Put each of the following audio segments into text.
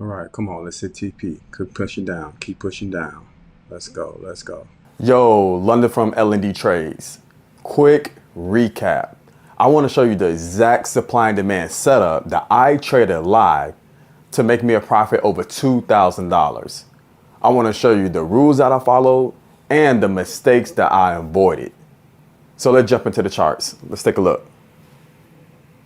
All right, come on, let's hit TP. Keep pushing down. Keep pushing down. Let's go. Let's go. Yo, London from L&D Trades. Quick recap. I want to show you the exact supply and demand setup that I traded live to make me a profit over $2,000. I want to show you the rules that I followed and the mistakes that I avoided. So let's jump into the charts. Let's take a look.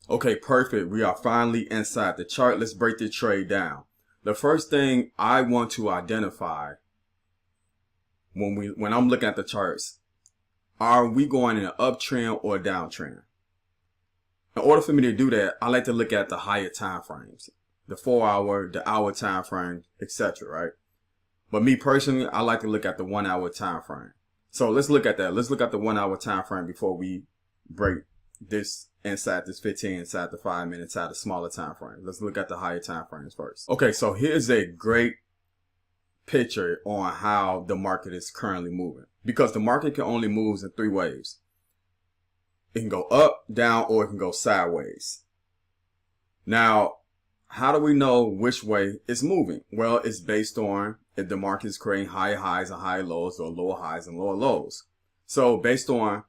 Okay, perfect. We are finally inside the chart. Let's break the trade down. The first thing I want to identify when I'm looking at the charts, are we going in an uptrend or a downtrend? In order for me to do that, I like to look at the higher time frames, the 4-hour, the hour time frame, etc. Right? But me personally, I like to look at the 1-hour time frame. So let's look at that. Let's look at the 1-hour time frame before we break this inside this 15, inside the 5 minute, inside the smaller time frame. Let's look at the higher time frames first. Okay, so here's a great picture on how the market is currently moving, because the market can only move in 3 ways. It can go up, down, or it can go sideways. Now, how do we know which way it's moving? Well, it's based on if the market is creating higher highs and higher lows, or lower highs and lower lows. So based on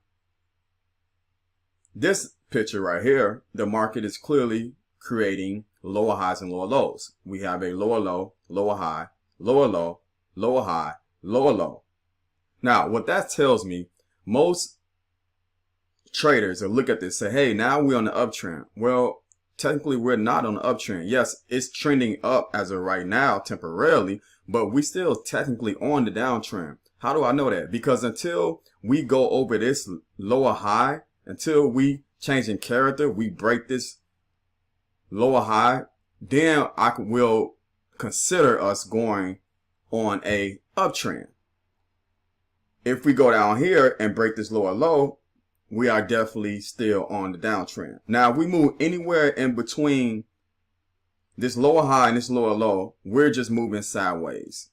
this picture right here, the market is clearly creating lower highs and lower lows. We have a lower low, lower high, lower low, lower high, lower low. Now, what that tells me, most traders will look at this and say, hey, now we're on the uptrend. Well, technically, we're not on the uptrend. Yes, it's trending up as of right now temporarily, but we still technically on the downtrend. How do I know that? Because until we go over this lower high, until we change in character, we break this lower high, then I will consider us going on a uptrend. If we go down here and break this lower low, we are definitely still on the downtrend. Now, if we move anywhere in between this lower high and this lower low, we're just moving sideways.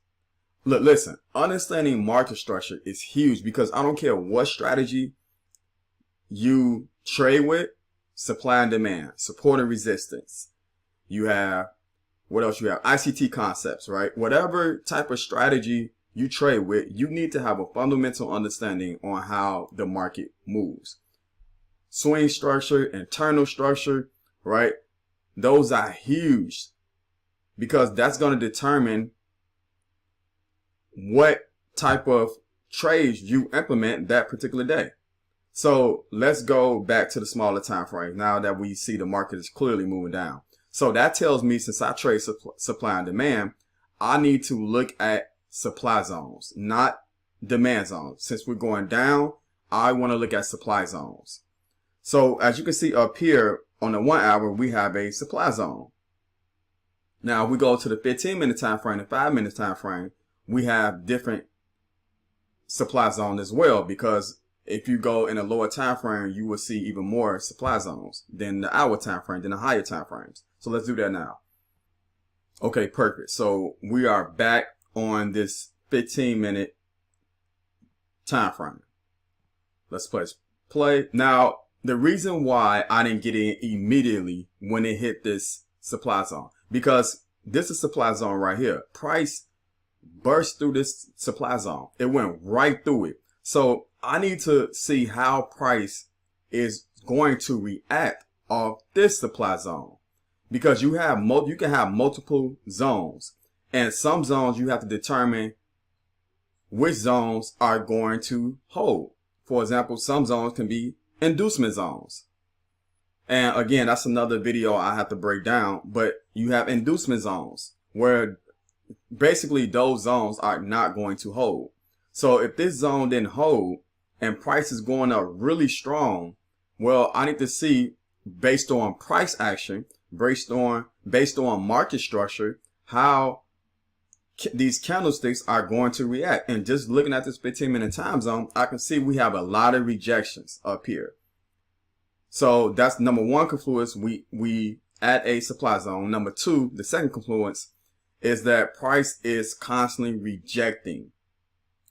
Look, listen, understanding market structure is huge, because I don't care what strategy you trade with, supply and demand, support and resistance. You have, what else you have? ICT concepts, right? Whatever type of strategy you trade with, you need to have a fundamental understanding on how the market moves. Swing structure, internal structure, right? Those are huge, because that's going to determine what type of trades you implement that particular day. So let's go back to the smaller time frame now that we see the market is clearly moving down. So that tells me, since I trade supply and demand, I need to look at supply zones, not demand zones. Since we're going down, I want to look at supply zones. So as you can see up here on the 1 hour, we have a supply zone. Now, if we go to the 15-minute time frame, the 5-minute time frame, we have different supply zones as well, because if you go in a lower time frame, you will see even more supply zones than the hour time frame, than the higher time frames. So let's do that now. Okay, perfect. So we are back on this 15-minute time frame. Let's press play. Now, the reason why I didn't get in immediately when it hit this supply zone, because this is supply zone right here. Price burst through this supply zone. It went right through it. So I need to see how price is going to react off this supply zone, because you can have multiple zones, and some zones you have to determine which zones are going to hold. For example, some zones can be inducement zones. And again, that's another video I have to break down, but you have inducement zones where basically those zones are not going to hold. So if this zone didn't hold and price is going up really strong, well, I need to see, based on price action, based on market structure, how these candlesticks are going to react. And just looking at this 15-minute time zone, I can see we have a lot of rejections up here. So that's number one confluence. We at a supply zone. Number two, the second confluence is that price is constantly rejecting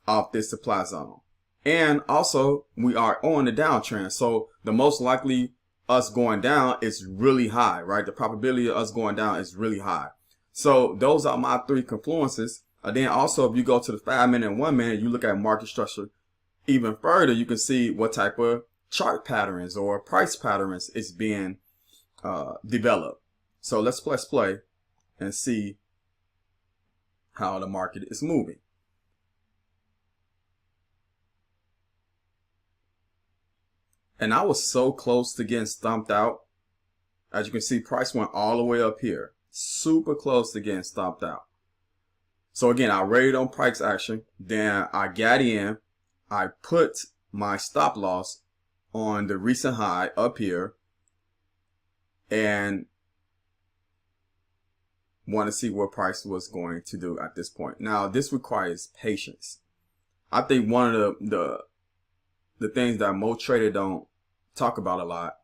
off this supply zone. And also, we are on the downtrend. So the most likely us going down is really high, right? The probability of us going down is really high. So those are my three confluences. And then also, if you go to the 5 minute and 1 minute, you look at market structure even further, you can see what type of chart patterns or price patterns is being developed. So let's press play and see how the market is moving. And I was so close to getting stumped out. As you can see, price went all the way up here. Super close to getting stopped out. So again, I rated on price action. Then I got in. I put my stop loss on the recent high up here. And want to see what price was going to do at this point. Now, this requires patience. I think one of the things that most traders don't talk about a lot.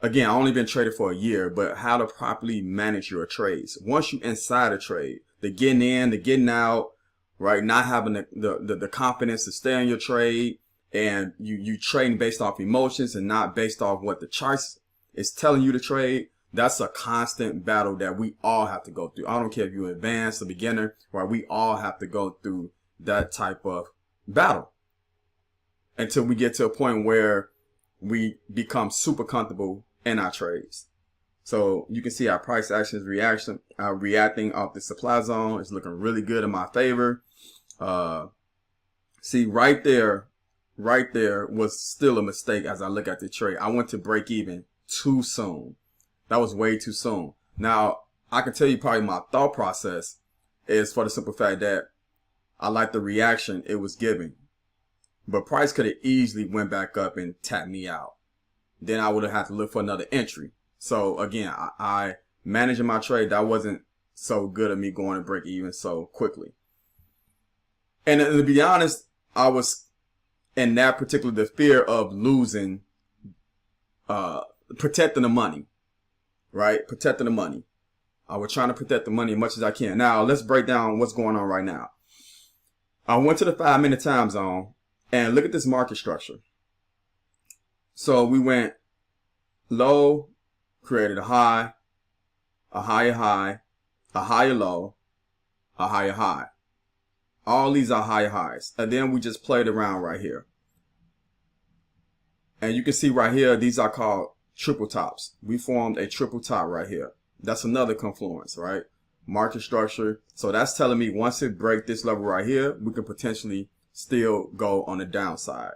Again, I only been traded for a year, but how to properly manage your trades. Once you inside a trade, the getting in, the getting out, right? Not having the confidence to stay in your trade, and you trading based off emotions and not based off what the charts is telling you to trade. That's a constant battle that we all have to go through. I don't care if you're advanced or beginner, right? We all have to go through that type of battle until we get to a point where we become super comfortable in our trades. So you can see our price actions reacting off the supply zone is looking really good in my favor. See right there was still a mistake as I look at the trade. I went to break even too soon. That was way too soon. Now, I can tell you probably my thought process is for the simple fact that I like the reaction it was giving. But price could have easily went back up and tapped me out. Then I would have had to look for another entry. So again, I managing my trade, that wasn't so good of me going to break even so quickly. And to be honest, I was in that particular, the fear of losing, protecting the money. Right? Protecting the money. I was trying to protect the money as much as I can. Now, let's break down what's going on right now. I went to the 5 minute time zone and look at this market structure. So we went low, created a high, a higher high, a higher low, a higher high. All these are higher highs. And then we just played around right here. And you can see right here, these are called triple tops. We formed a triple top right here. That's another confluence, right? Market structure. So that's telling me once it breaks this level right here, we can potentially still go on the downside.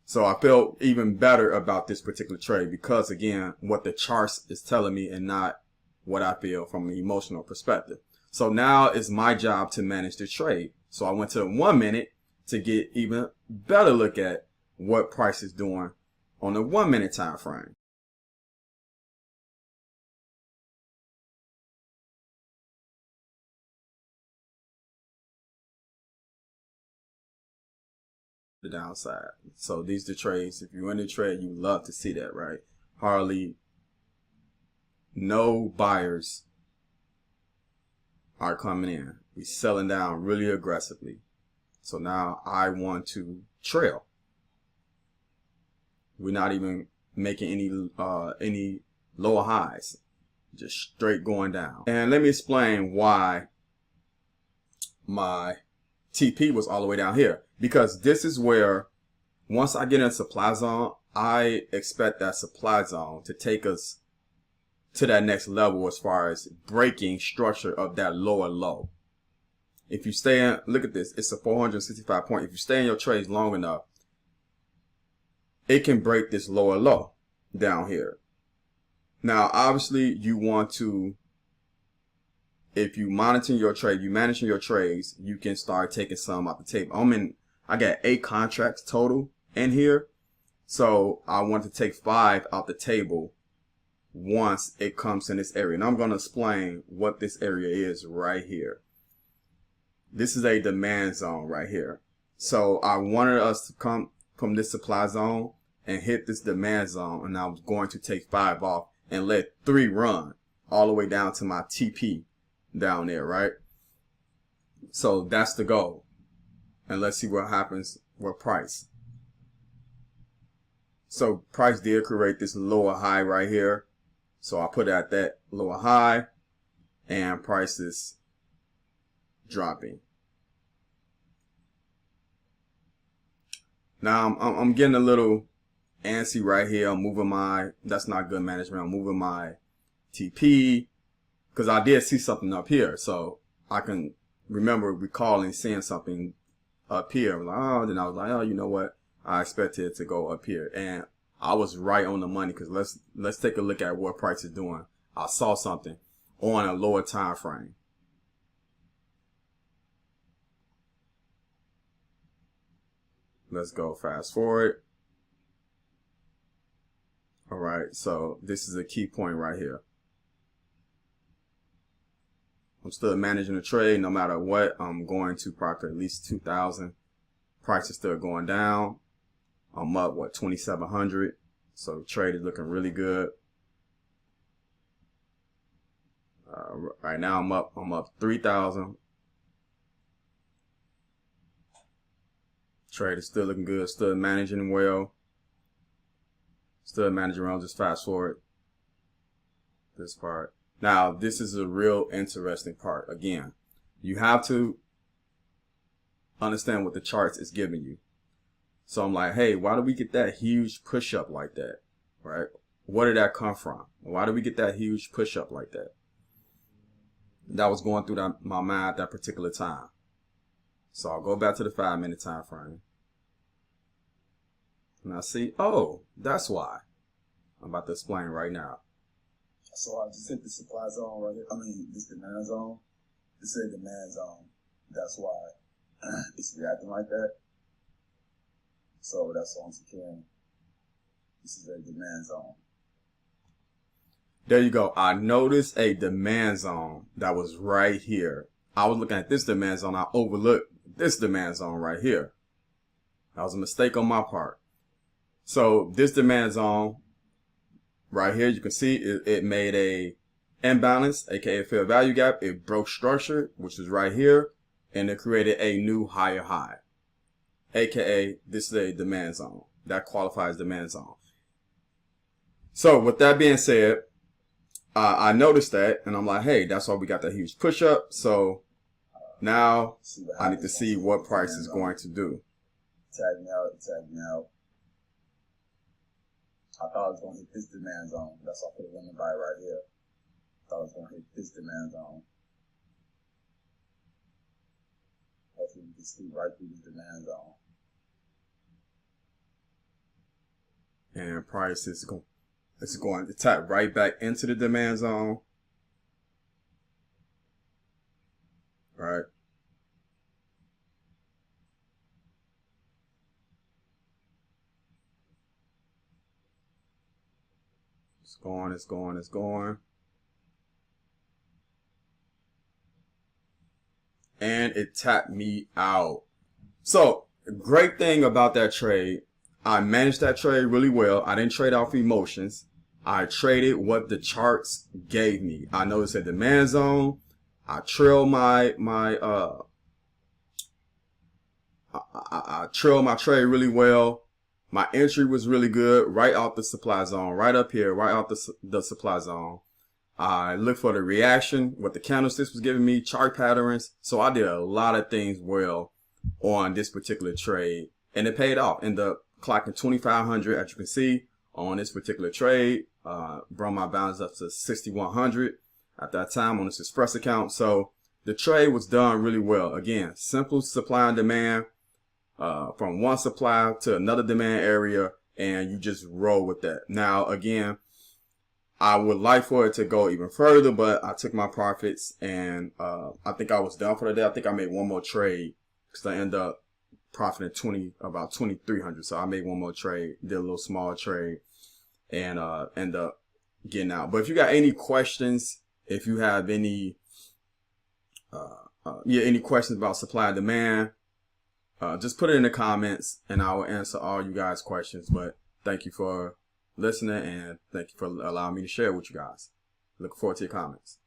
So I felt even better about this particular trade because, again, what the charts is telling me and not what I feel from an emotional perspective. So now it's my job to manage the trade. So I went to the 1 minute to get even better look at what price is doing on the 1 minute time frame. The downside. So these are the trades. If you're in the trade, you love to see that, right? Hardly no buyers are coming in. We're selling down really aggressively. So now I want to trail. We're not even making any lower highs. Just straight going down. And let me explain why my TP was all the way down here. Because this is where, once I get in a supply zone, I expect that supply zone to take us to that next level as far as breaking structure of that lower low. If you stay in, look at this, it's a 465 point. If you stay in your trades long enough, it can break this lower low down here. Now, obviously, you want to, if you monitor your trade, you managing your trades, you can start taking some off the table. I got 8 contracts total in here. So I want to take 5 out the table once it comes in this area. And I'm going to explain what this area is right here. This is a demand zone right here. So I wanted us to come from this supply zone and hit this demand zone. And I was going to take 5 off and let 3 run all the way down to my TP down there, right? So that's the goal. And let's see what happens with price. So price did create this lower high right here. So I put it at that lower high. and prices dropping. Now I'm getting a little antsy right here. I'm moving my, that's not good management. I'm moving my TP because I did see something up here. So I can remember recalling seeing something up here. Like, oh, then I was like, oh, you know what? I expected it to go up here. And I was right on the money because let's take a look at what price is doing. I saw something on a lower time frame. Let's go fast forward. All right, so this is a key point right here. I'm still managing the trade no matter what. I'm going to profit at least 2,000. Price is still going down. I'm up, what, 2,700. So the trade is looking really good. Right now I'm up 3,000. Trade is still looking good, still managing well. Still managing well. Just fast forward this part. Now, this is a real interesting part. Again, you have to understand what the charts is giving you. So I'm like, hey, why did we get that huge push up like that? Right? Where did that come from? Why did we get that huge push up like that? That was going through my mind at that particular time. So I'll go back to the 5-minute time frame. And I see, oh, that's why. I'm about to explain right now. So I just hit the supply zone right here. I mean, this demand zone. This is a demand zone. That's why it's reacting like that. So that's what I'm securing. This is a demand zone. There you go. I noticed a demand zone that was right here. I was looking at this demand zone. I overlooked this demand zone right here. That was a mistake on my part. So this demand zone right here, you can see it made a imbalance, aka fair value gap. It broke structure, which is right here, and it created a new higher high, aka this is a demand zone. That qualifies demand zone. So with that being said, I noticed that, and I'm like, hey, that's why we got that huge push up. So now I need to see what price is going to do. Tag me out, tag me out. I thought I was going to hit this demand zone. That's why I put a limit buy right here. I thought I was going to hit this demand zone. Hopefully we can sleep right through this demand zone. And price is going to tap right back into the demand zone. Right. It's going. And it tapped me out. So, great thing about that trade, I managed that trade really well. I didn't trade off emotions. I traded what the charts gave me. I noticed a demand zone. I trailed I trailed my trade really well. My entry was really good, right out the supply zone, right up here, right out the supply zone. I looked for the reaction, what the candlesticks was giving me, chart patterns. So I did a lot of things well on this particular trade, and it paid off. Ended up clocking 2,500, as you can see, on this particular trade. Brought my balance up to 6,100 at that time on this Express account. So the trade was done really well. Again, simple supply and demand. From one supply to another demand area, and you just roll with that. Now, again, I would like for it to go even further, but I took my profits, and I think I was done for the day. I think I made one more trade because I ended up profiting about 2,300. So I made one more trade, did a little small trade, and end up getting out. But if you got any questions, if you have any any questions about supply and demand, just put it in the comments and I will answer all you guys' questions. But thank you for listening, and thank you for allowing me to share with you guys. Look forward to your comments.